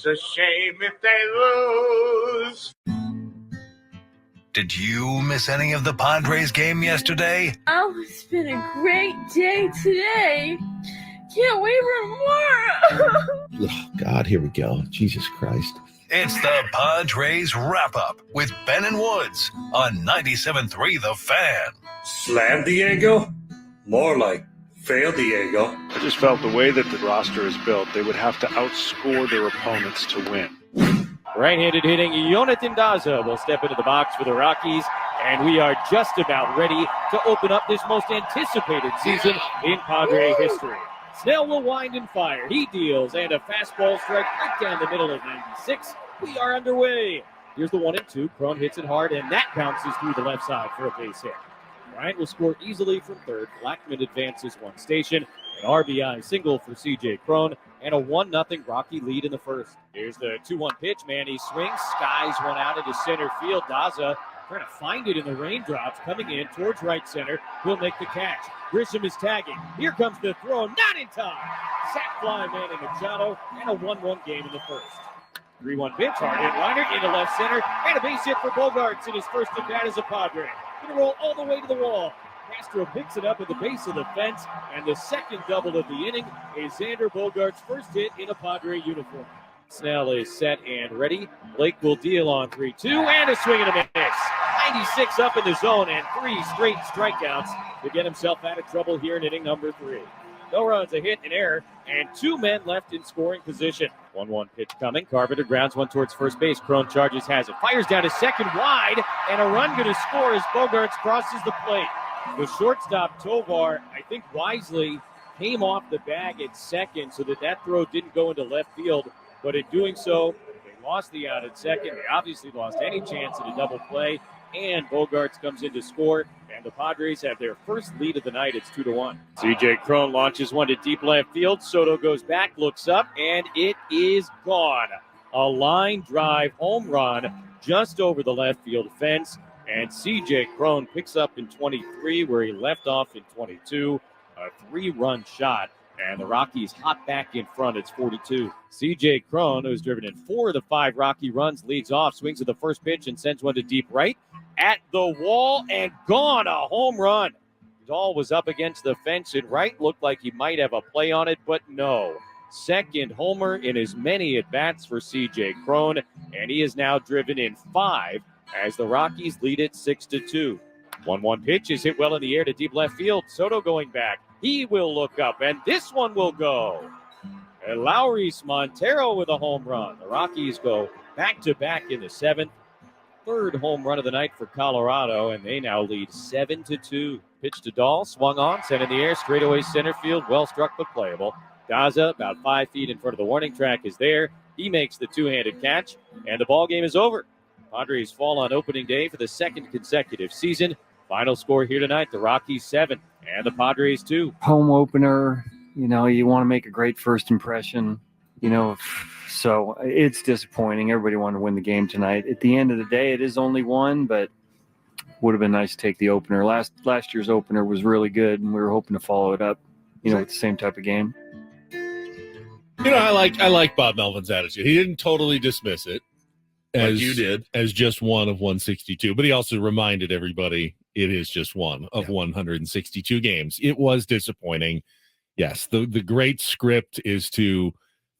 It's a shame if they lose. Did you miss any of the Padres game yesterday? Oh, it's been a great day today. Can't wait for more. Oh, God, here we go. Jesus Christ. It's the Padres Wrap-Up with Ben and Woods on 97.3 The Fan. Slam Diego? More like fail Diego. I just felt the way that the roster is built, they would have to outscore their opponents to win. Right-handed hitting Jonathan Daza will step into the box for the Rockies, and we are just about ready to open up this most anticipated season in Padre history. Snell will wind and fire. He deals, and a fastball strike right down the middle of 96. We are underway. Here's the 1-2. Cron hits it hard, and that bounces through the left side for a base hit. Bryant will score easily from third. Blackman advances one station. An RBI single for C.J. Cron, and a 1-0 Rocky lead in the first. Here's the 2-1 pitch. Manny swings, skies one out into center field. Daza trying to find it in the raindrops, coming in towards right center. He'll make the catch. Grisham is tagging. Here comes the throw, not in time. Sack fly Manny Machado, and a 1-1 game in the first. 3-1 pitch, hard hit liner into left center, and a base hit for Bogaerts in his first at bat as a Padre. Gonna roll all the way to the wall. Castro picks it up at the base of the fence, and the second double of the inning is Xander Bogaerts' first hit in a Padre uniform. Snell is set and ready. Blake will deal on 3-2, and a swing and a miss. 96 up in the zone, and 3 straight strikeouts to get himself out of trouble here in inning number 3. No runs, a hit, an error, and 2 men left in scoring position. 1-1 pitch coming. Carpenter grounds one towards first base. Cron charges, has it. Fires down to second wide, and a run going to score as Bogaerts crosses the plate. The shortstop, Tovar, I think wisely came off the bag at second so that throw didn't go into left field. But in doing so, they lost the out at second. They obviously lost any chance at a double play. And Bogaerts comes in to score. And the Padres have their first lead of the night. It's 2-1. C.J. Cron launches one to deep left field. Soto goes back, looks up, and it is gone. A line drive home run just over the left field fence. And C.J. Cron picks up in 23 where he left off in 22. A 3-run shot. And the Rockies hot back in front. It's 42. C.J. Cron, who's driven in 4 of the 5 Rocky runs, leads off, swings at the first pitch, and sends one to deep right. At the wall and gone. A home run. Dahl was up against the fence, and right looked like he might have a play on it, but no. Second homer in as many at-bats for C.J. Cron, and he is now driven in 5 as the Rockies lead it 6-2. 1-1 pitch is hit well in the air to deep left field. Soto going back. He will look up, and this one will go. And Lowry's Montero with a home run. The Rockies go back-to-back in the 7th. Third home run of the night for Colorado, and they now lead 7-2. Pitch to Dahl, swung on, sent in the air, straightaway center field, well struck but playable. Daza, about 5 feet in front of the warning track, is there. He makes the two-handed catch, and the ball game is over. Padres fall on opening day for the second consecutive season. Final score here tonight, the Rockies 7 and the Padres 2. Home opener, you want to make a great first impression, so it's disappointing. Everybody wanted to win the game tonight. At the end of the day, it is only one, but would have been nice to take the opener. Last year's opener was really good, and we were hoping to follow it up, with the same type of game. I like Bob Melvin's attitude. He didn't totally dismiss it as like you did, as just one of 162, but he also reminded everybody it is just one of 162 games. It was disappointing. Yes, the great script is to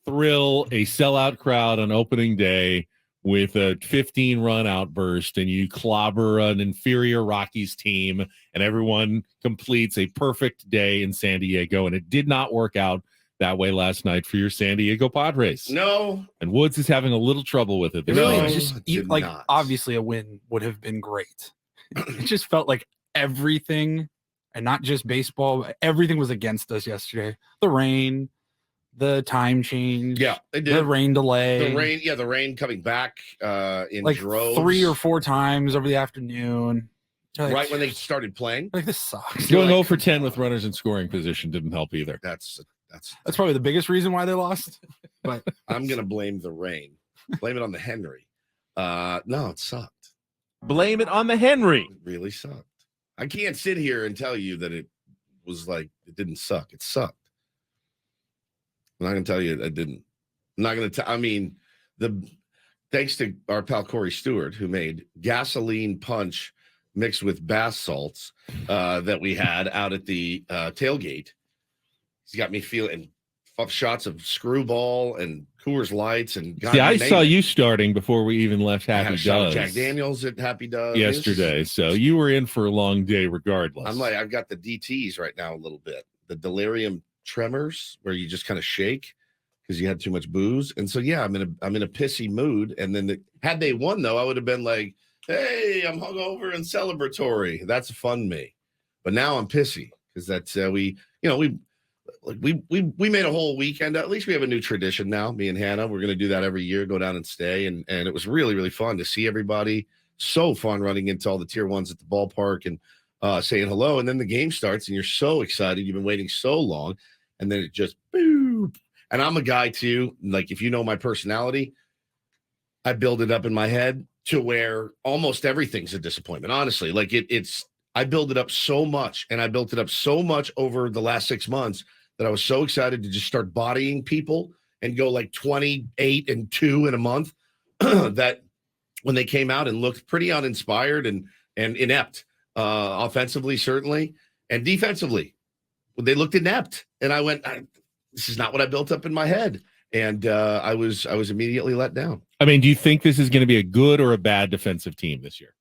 thrill a sellout crowd on opening day with a 15-run outburst, and you clobber an inferior Rockies team, and everyone completes a perfect day in San Diego, and it did not work out that way last night for your San Diego Padres. No. And Woods is having a little trouble with it. Obviously a win would have been great. It just felt like everything, and not just baseball, everything was against us yesterday. The rain, the time change. Yeah, it did. The rain delay. The rain coming back in like droves. 3 or 4 times over the afternoon. Right when they started playing. Like, this sucks. Going 0 for 10 with runners in scoring position didn't help either. That's probably the biggest reason why they lost. But I'm gonna blame the rain. Blame it on the Henry. No, it sucked. Blame it on the Henry. It really sucked. I can't sit here and tell you that it was like it didn't suck. It sucked. I'm not gonna tell you it didn't. I'm not gonna tell. I mean, thanks to our pal Corey Stewart, who made gasoline punch mixed with bath salts that we had out at the tailgate. He's got me feeling shots of Screwball and Coors Lights and God, I saw you starting before we even left Happy Does. Jack Daniels at Happy Does yesterday, so you were in for a long day regardless. I'm like, I've got the DTs right now a little bit, the delirium tremors where you just kind of shake because you had too much booze, and so yeah, I'm in a pissy mood. And then had they won though, I would have been like, hey, I'm hungover and celebratory. That's fun me, but now I'm pissy because that's we made a whole weekend. At least we have a new tradition now. Me and Hannah, we're going to do that every year, go down and stay. And it was really, really fun to see everybody. So fun running into all the tier ones at the ballpark and saying hello. And then the game starts and you're so excited. You've been waiting so long. And then it just boop. And I'm a guy too. Like, if you know my personality, I build it up in my head to where almost everything's a disappointment. Honestly, like I build it up so much, and I built it up so much over the last 6 months that I was so excited to just start bodying people and go like 28-2 in a month that when they came out and looked pretty uninspired and inept, offensively, certainly, and defensively, they looked inept. And I went, this is not what I built up in my head. And I was immediately let down. I mean, do you think this is going to be a good or a bad defensive team this year?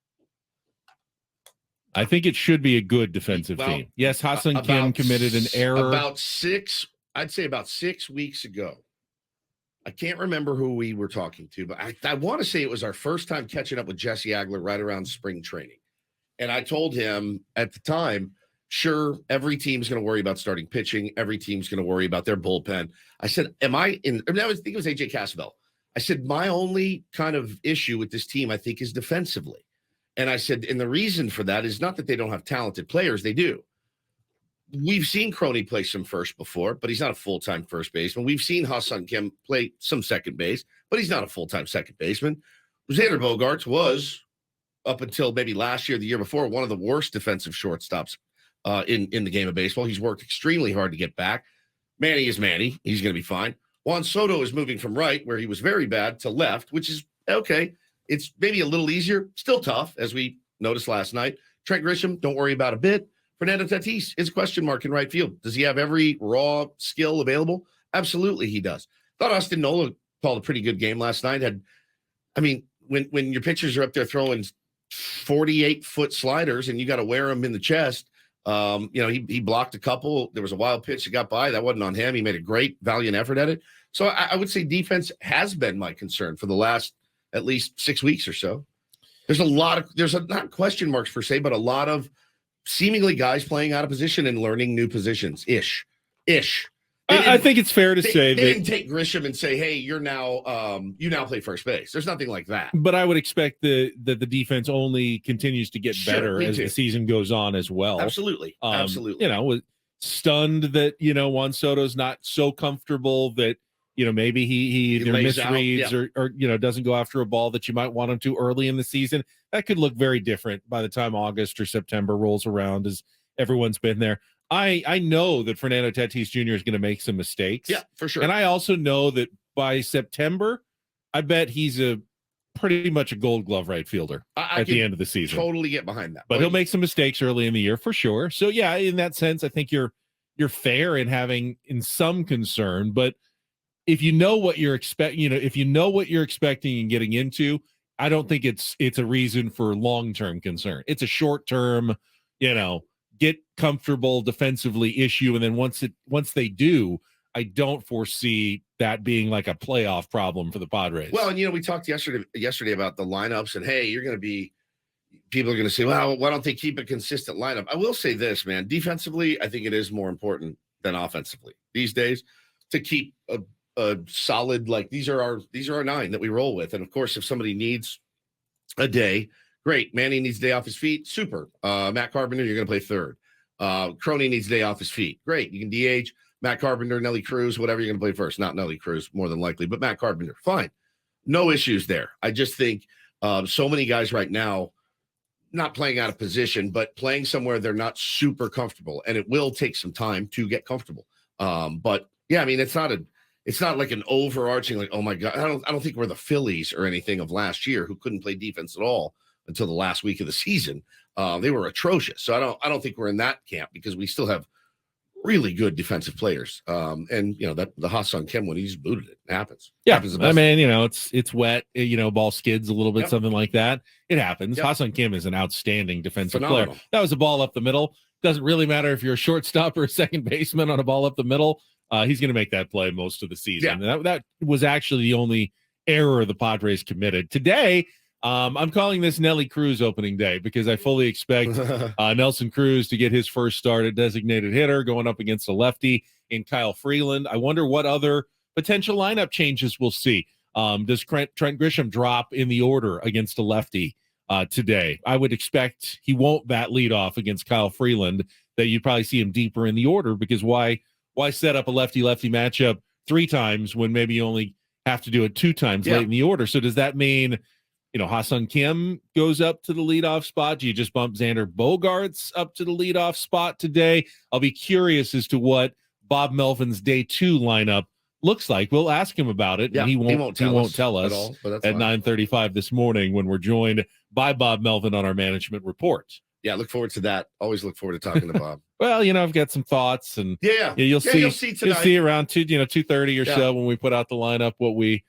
I think it should be a good defensive team. Yes, Hassan Kim committed an error. About 6 weeks ago. I can't remember who we were talking to, but I want to say it was our first time catching up with Jesse Agler right around spring training. And I told him at the time, sure, every team's going to worry about starting pitching. Every team's going to worry about their bullpen. I said, I think it was AJ Casabell. I said, my only kind of issue with this team, I think, is defensively. And I said, and the reason for that is not that they don't have talented players. They do. We've seen Crony play some first before, but he's not a full-time first baseman. We've seen Hassan Kim play some second base, but he's not a full-time second baseman. Xander Bogaerts was, up until maybe last year, the year before, one of the worst defensive shortstops in the game of baseball. He's worked extremely hard to get back. Manny is Manny. He's going to be fine. Juan Soto is moving from right, where he was very bad, to left, which is okay. It's maybe a little easier, still tough, as we noticed last night. Trent Grisham, don't worry about a bit. Fernando Tatis is a question mark in right field. Does he have every raw skill available? Absolutely, he does. Thought Austin Nola called a pretty good game last night. When your pitchers are up there throwing 48-foot sliders and you got to wear them in the chest, he blocked a couple. There was a wild pitch that got by. That wasn't on him. He made a great, valiant effort at it. So I would say defense has been my concern for the last at least 6 weeks or so. There's not question marks per se, but a lot of seemingly guys playing out of position and learning new positions ish. I think it's fair to say they didn't take Grisham and say, hey, you now play first base. There's nothing like that. But I would expect that the defense only continues to get better as the season goes on as well. Absolutely. Absolutely. Stunned that, Juan Soto's not so comfortable that, maybe he either misreads or doesn't go after a ball that you might want him to early in the season. That could look very different by the time August or September rolls around, as everyone's been there. I know that Fernando Tatis Jr. is going to make some mistakes. Yeah, for sure. And I also know that by September, I bet he's pretty much a Gold Glove right fielder at the end of the season. Totally get behind that. But he'll make some mistakes early in the year for sure. So yeah, in that sense, I think you're fair in having some concern, but if you know what you're expecting and getting into, I don't think it's a reason for long-term concern. It's a short-term, get comfortable defensively issue. And then once they do, I don't foresee that being like a playoff problem for the Padres. Well, and we talked yesterday about the lineups and hey, people are going to say, well, why don't they keep a consistent lineup? I will say this, man, defensively, I think it is more important than offensively these days to keep a solid, like these are our 9 that we roll with. And of course, if somebody needs a day, great. Manny needs a day off his feet. Super. Matt Carpenter, you're going to play third. Crony needs a day off his feet. Great. You can DH Matt Carpenter, Nelly Cruz, whatever you're going to play first. Not Nelly Cruz, more than likely, but Matt Carpenter. Fine. No issues there. I just think so many guys right now, not playing out of position, but playing somewhere they're not super comfortable. And it will take some time to get comfortable. But yeah, it's not it's not like an overarching, like, oh my God, I don't think we're the Phillies or anything of last year who couldn't play defense at all until the last week of the season. They were atrocious. So I don't think we're in that camp because we still have really good defensive players. And that the Ha-Seong Kim, when he's booted it happens. Yeah. Happens I mean, it's wet, ball skids a little bit, Yep. something like that. It happens. Yep. Ha-Seong Kim is an outstanding defensive Phenomenal. player. That was a ball up the middle. Doesn't really matter if you're a shortstop or a second baseman on a ball up the middle. He's going to make that play most of the season. Yeah. That was actually the only error the Padres committed. Today, I'm calling this Nelly Cruz opening day because I fully expect Nelson Cruz to get his first start at designated hitter going up against a lefty in Kyle Freeland. I wonder what other potential lineup changes we'll see. Does Trent Grisham drop in the order against a lefty today? I would expect he won't bat leadoff against Kyle Freeland, that you'd probably see him deeper in the order because why set up a lefty-lefty matchup 3 times when maybe you only have to do it 2 times late in the order? So does that mean Ha-Seong Kim goes up to the leadoff spot? Do you just bump Xander Bogaerts up to the leadoff spot today? I'll be curious as to what Bob Melvin's day 2 lineup looks like. We'll ask him about it, and he won't tell us at all, but that's at fine. 9:35 this morning when we're joined by Bob Melvin on our management report. Yeah, look forward to that. Always look forward to talking to Bob. Well, I've got some thoughts, and you'll see tonight. around 2:30 or so when we put out the lineup what we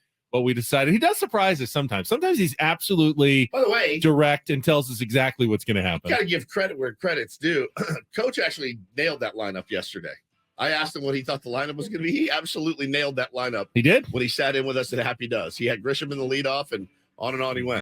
decided. He does surprise us sometimes. Sometimes he's absolutely, by the way, direct and tells us exactly what's going to happen. Got to give credit where credit's due. Coach actually nailed that lineup yesterday. I asked him what he thought the lineup was going to be. He absolutely nailed that lineup. He did when he sat in with us at Happy Does. He had Grisham in the leadoff, and on he went.